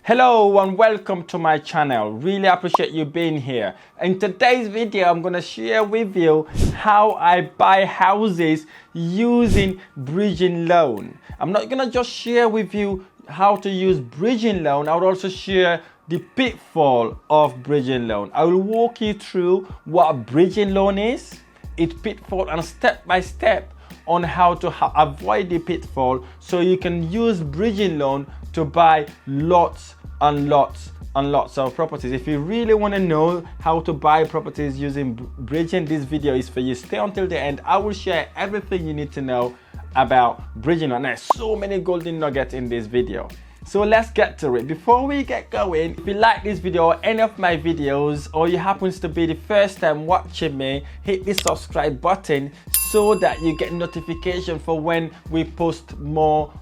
Hello and welcome to my channel. Really appreciate you being here. In today's video, I'm going to share with you how I buy houses using bridging loan. I'm not going to just share with you how to use bridging loan. I will also share the pitfall of bridging loan. I will walk you through what bridging loan is, its pitfall, and step by step on how to avoid the pitfall so you can use bridging loan to buy lots and lots and lots of properties. If you really want to know how to buy properties using bridging, this video is for you. Stay until the end. I will share everything you need to know about bridging loan. There's so many golden nuggets in this video. So let's get to it. Before we get going, if you like this video or any of my videos, or you happens to be the first time watching me, hit the subscribe button so that you get notification for when we post more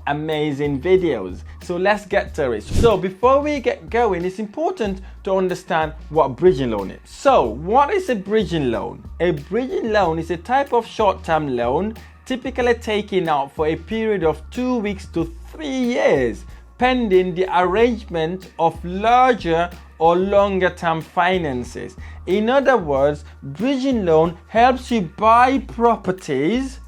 amazing videos. So let's get to it. So before we get going, it's important to understand what bridging loan is. So what is a bridging loan? A bridging loan is a type of short-term loan typically taken out for a period of 2 weeks to 3 years, pending the arrangement of larger or longer term finances. In other words, bridging loan helps you buy properties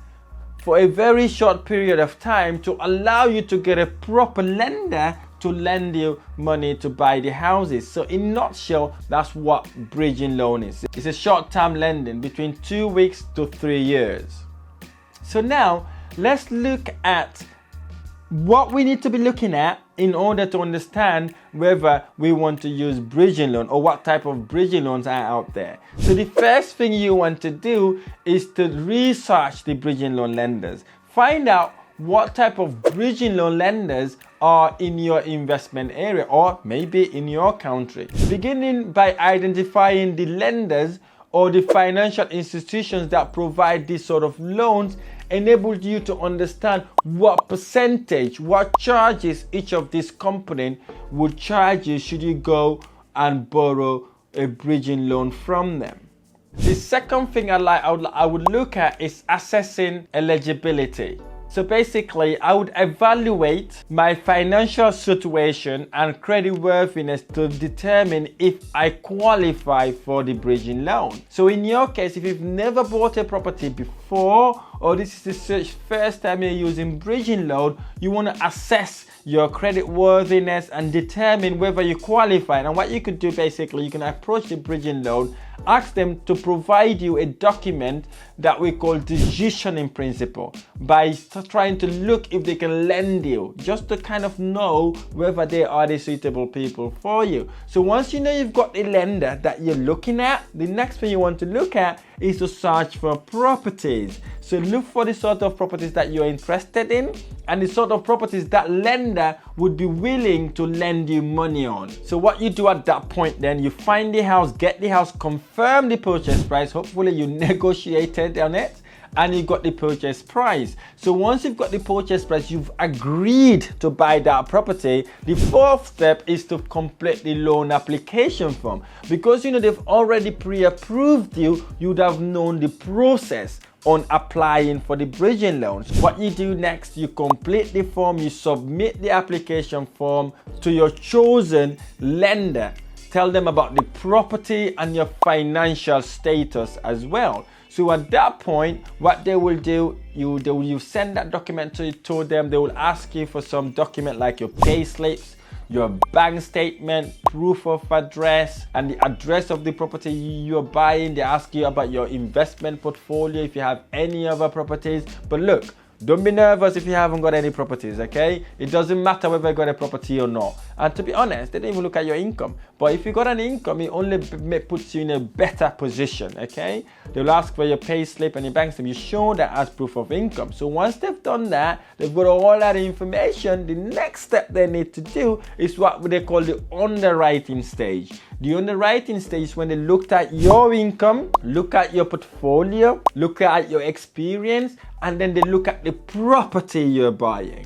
for a very short period of time to allow you to get a proper lender to lend you money to buy the houses. So in a nutshell, that's what bridging loan is. It's a short-term lending between 2 weeks to 3 years. So now let's look at what we need to be looking at in order to understand whether we want to use bridging loan or what type of bridging loans are out there. So the first thing you want to do is to research the bridging loan lenders. Find out what type of bridging loan lenders are in your investment area or maybe in your country. Beginning by identifying the lenders or the financial institutions that provide these sort of loans enables you to understand what percentage, what charges each of these companies would charge you should you go and borrow a bridging loan from them. The second thing I would look at is assessing eligibility. So basically, I would evaluate my financial situation and creditworthiness to determine if I qualify for the bridging loan. So in your case, if you've never bought a property before, or this is the first time you're using bridging loan, you want to assess your credit worthiness and determine whether you qualify. And what you could do, basically, you can approach the bridging loan, ask them to provide you a document that we call decision in principle, by trying to look if they can lend you, just to kind of know whether they are the suitable people for you. So once you know you've got the lender that you're looking at, the next thing you want to look at is to search for properties. So look for the sort of properties that you're interested in and the sort of properties that lender would be willing to lend you money on. So what you do at that point, then you find the house, get the house, confirm the purchase price. Hopefully you negotiated on it and you got the purchase price. So once you've got the purchase price, you've agreed to buy that property. The fourth step is to complete the loan application form. Because you know they've already pre-approved you, you'd have known the process on applying for the bridging loans. What you do next, you complete the form, you submit the application form to your chosen lender. Tell them about the property and your financial status as well. So at that point, what they will do, you send that document to them. They will ask you for some document like your pay slips, your bank statement, proof of address, and the address of the property you're buying. They ask you about your investment portfolio if you have any other properties. But look, don't be nervous if you haven't got any properties, okay? It doesn't matter whether you got a property or not. And to be honest, they don't even look at your income. But if you got an income, it only puts you in a better position, okay? They'll ask for your pay slip and your bank statement. You show that as proof of income. So once they've done that, they've got all that information. The next step they need to do is what they call the underwriting stage. The underwriting stage is when they looked at your income, look at your portfolio, look at your experience, and then they look at the property you're buying.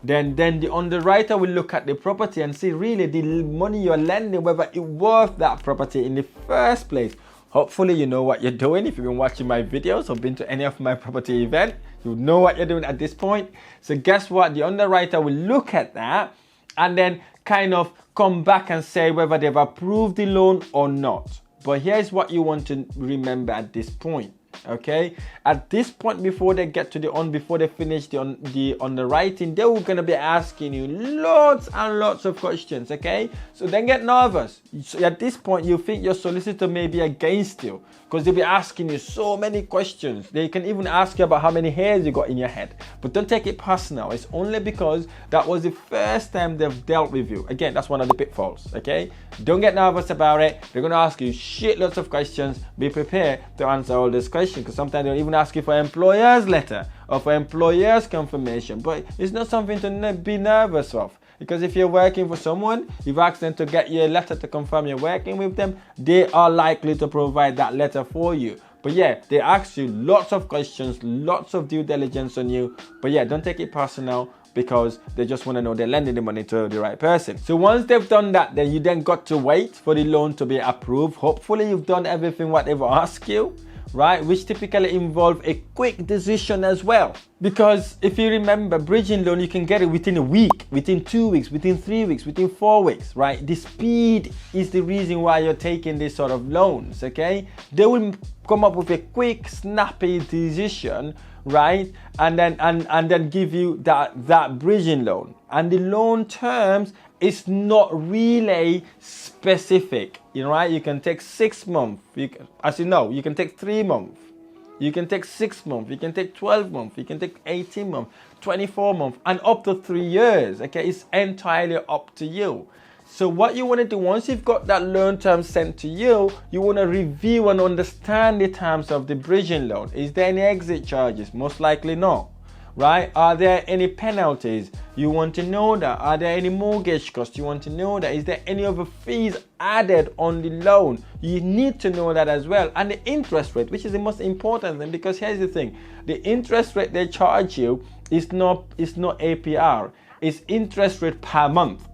Then the underwriter will look at the property and see really the money you're lending, whether it's worth that property in the first place. Hopefully you know what you're doing. If you've been watching my videos or been to any of my property events, you know what you're doing at this point. So guess what? The underwriter will look at that and then kind of come back and say whether they've approved the loan or not. But here's what you want to remember at this point. Okay, at this point, before they get to before they finish the underwriting, they're going to be asking you lots and lots of questions. Okay, so don't get nervous. So at this point, you think your solicitor may be against you because they'll be asking you so many questions. They can even ask you about how many hairs you got in your head. But don't take it personal. It's only because that was the first time they've dealt with you. Again, that's one of the pitfalls. Okay, don't get nervous about it. They're going to ask you shitloads of questions. Be prepared to answer all these questions, because sometimes they'll even ask you for employer's letter or for employer's confirmation. But it's not something to be nervous of, because if you're working for someone, you've asked them to get you a letter to confirm you're working with them, they are likely to provide that letter for you. But yeah, they ask you lots of questions, lots of due diligence on you. But yeah, don't take it personal, because they just want to know they're lending the money to the right person. So once they've done that, then you then got to wait for the loan to be approved. Hopefully you've done everything what they've asked you, right? Which typically involve a quick decision as well. Because if you remember, bridging loan, you can get it within a week, within 2 weeks, within 3 weeks, within 4 weeks, right? The speed is the reason why you're taking this sort of loans, okay? They will come up with a quick, snappy decision, right? And then give you that bridging loan. And the loan terms is not really specific, you know, right? You can take 6 months, as you know, you can take 3 months, you can take 6 months, you can take 12 months, you can take 18 months, 24 months, and up to 3 years, okay? It's entirely up to you. So what you want to do, once you've got that loan term sent to you, you want to review and understand the terms of the bridging loan. Is there any exit charges? Most likely not. Right? Are there any penalties? You want to know that. Are there any mortgage costs? You want to know that. Is there any other fees added on the loan? You need to know that as well. And the interest rate, which is the most important thing, because here's the thing. The interest rate they charge you is not APR. It's interest rate per month.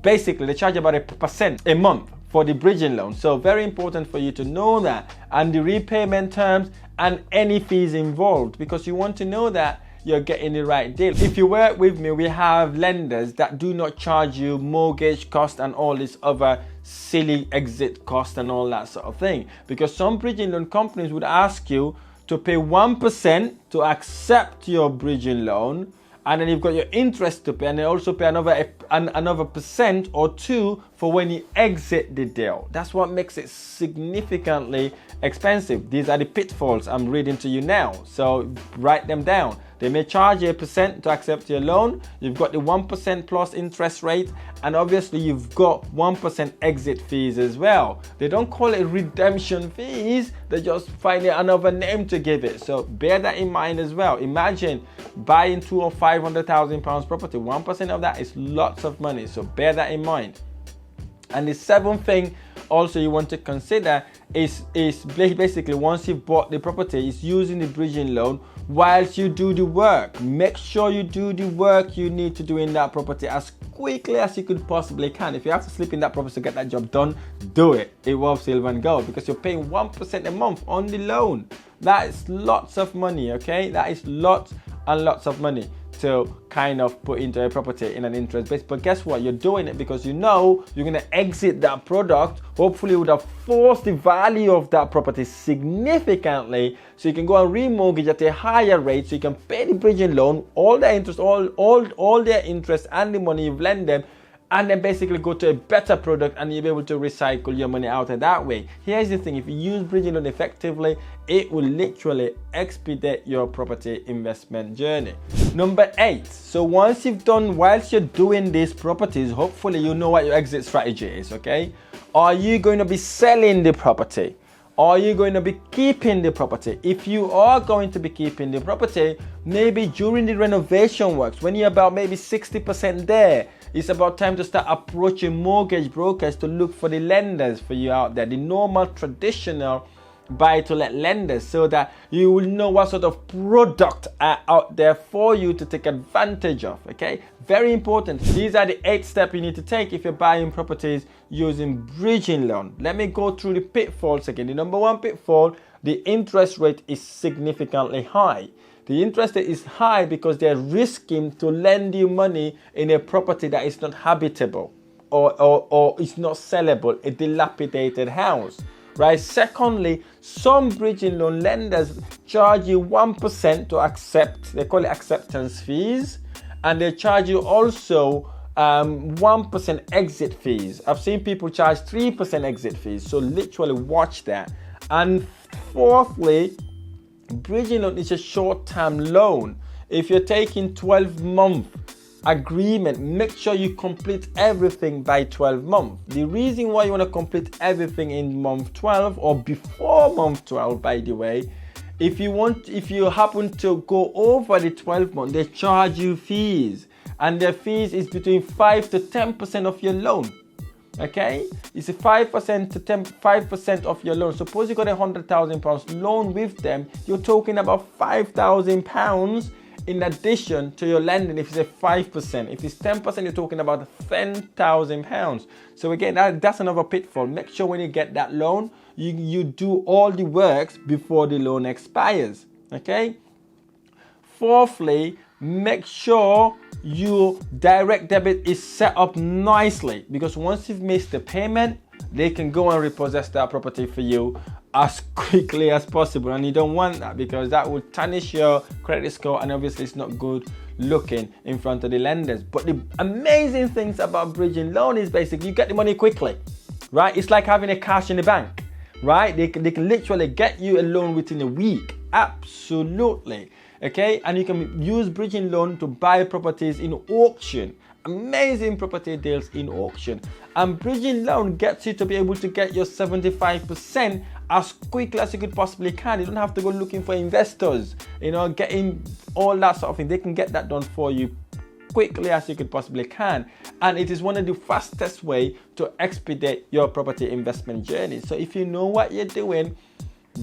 Basically, they charge about 1% a month for the bridging loan. So very important for you to know that. And the repayment terms and any fees involved, because you want to know that you're getting the right deal. If you work with me, we have lenders that do not charge you mortgage cost and all this other silly exit cost and all that sort of thing. Because some bridging loan companies would ask you to pay 1% to accept your bridging loan, and then you've got your interest to pay, and they also pay another percent or 2 for when you exit the deal. That's what makes it significantly expensive. These are the pitfalls I'm reading to you now, so write them down. They may charge you 1% to accept your loan. You've got the 1% plus interest rate, and obviously you've got 1% exit fees as well. They don't call it redemption fees, they just find another name to give it. So bear that in mind as well. Imagine buying £200,000 or £500,000 property. 1% of that is lots of money, so bear that in mind. And the seventh thing also you want to consider is basically, once you've bought the property, is using the bridging loan whilst you do the work. Make sure you do the work you need to do in that property as quickly as you could possibly can. If you have to sleep in that property to get that job done, do it. It will silver and gold, because you're paying 1% a month on the loan. That is lots of money, okay? That is lots and lots of money to kind of put into a property in an interest base. But guess what? You're doing it because you know you're going to exit that product. Hopefully it would have forced the value of that property significantly, so you can go and remortgage at a higher rate, so you can pay the bridging loan, all their interest, all their interest and the money you've lent them, and then basically go to a better product, and you'll be able to recycle your money out of that way. Here's the thing, if you use bridging loan effectively, it will literally expedite your property investment journey. Number 8, so whilst you're doing these properties, hopefully you know what your exit strategy is, okay? Are you going to be selling the property? Are you going to be keeping the property? If you are going to be keeping the property, maybe during the renovation works, when you're about maybe 60% there, it's about time to start approaching mortgage brokers to look for the lenders for you out there, the normal traditional buy-to-let lenders, so that you will know what sort of product are out there for you to take advantage of. Okay, very important. These are the 8 steps you need to take if you're buying properties using bridging loan. Let me go through the pitfalls again. The number 1 pitfall: the interest rate is significantly high. The interest rate is high because they're risking to lend you money in a property that is not habitable or is not sellable, a dilapidated house, right? Secondly, some bridging loan lenders charge you 1% to accept, they call it acceptance fees, and they charge you also 1% exit fees. I've seen people charge 3% exit fees, so literally watch that. And fourthly, bridging loan is a short-term loan. If you're taking 12-month agreement, make sure you complete everything by 12 months. The reason why you want to complete everything in month 12 or before month 12, by the way, if you happen to go over the 12 months, they charge you fees, and their fees is between 5 to 10% of your loan. Okay, it's a 5% to 5% of your loan. Suppose you got £100,000 loan with them, you're talking about £5,000 in addition to your lending. If it's a 5%, if it's 10%, you're talking about £10,000. So again, that's another pitfall. Make sure when you get that loan, you do all the works before the loan expires. Okay. Fourthly, make sure your direct debit is set up nicely, because once you've missed the payment, they can go and repossess that property for you as quickly as possible, and you don't want that because that will tarnish your credit score, and obviously it's not good looking in front of the lenders. But the amazing things about bridging loan is basically you get the money quickly, right? It's like having a cash in the bank, right? They can literally get you a loan within a week. Absolutely. Okay, and you can use bridging loan to buy properties in auction. Amazing property deals in auction. And bridging loan gets you to be able to get your 75% as quickly as you could possibly can. You don't have to go looking for investors, getting all that sort of thing. They can get that done for you quickly as you could possibly can. And it is one of the fastest way to expedite your property investment journey. So if you know what you're doing,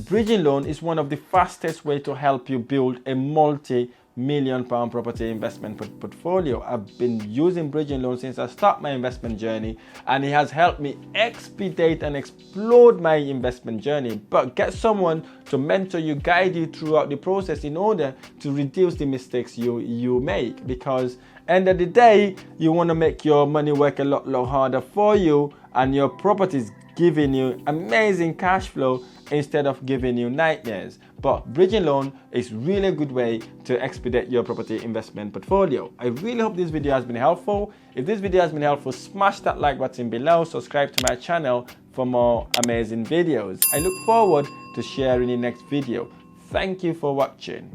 bridging loan is one of the fastest way to help you build a multi-million-pound property investment portfolio. I've been using bridging loan since I started my investment journey, and it has helped me expedite and explode my investment journey. But get someone to mentor you, guide you throughout the process in order to reduce the mistakes you make, because end of the day, you want to make your money work a lot harder for you, and your properties giving you amazing cash flow instead of giving you nightmares. But bridging loan is really a good way to expedite your property investment portfolio. I really hope this video has been helpful. If this video has been helpful, smash that like button below, subscribe to my channel for more amazing videos. I look forward to sharing the next video. Thank you for watching.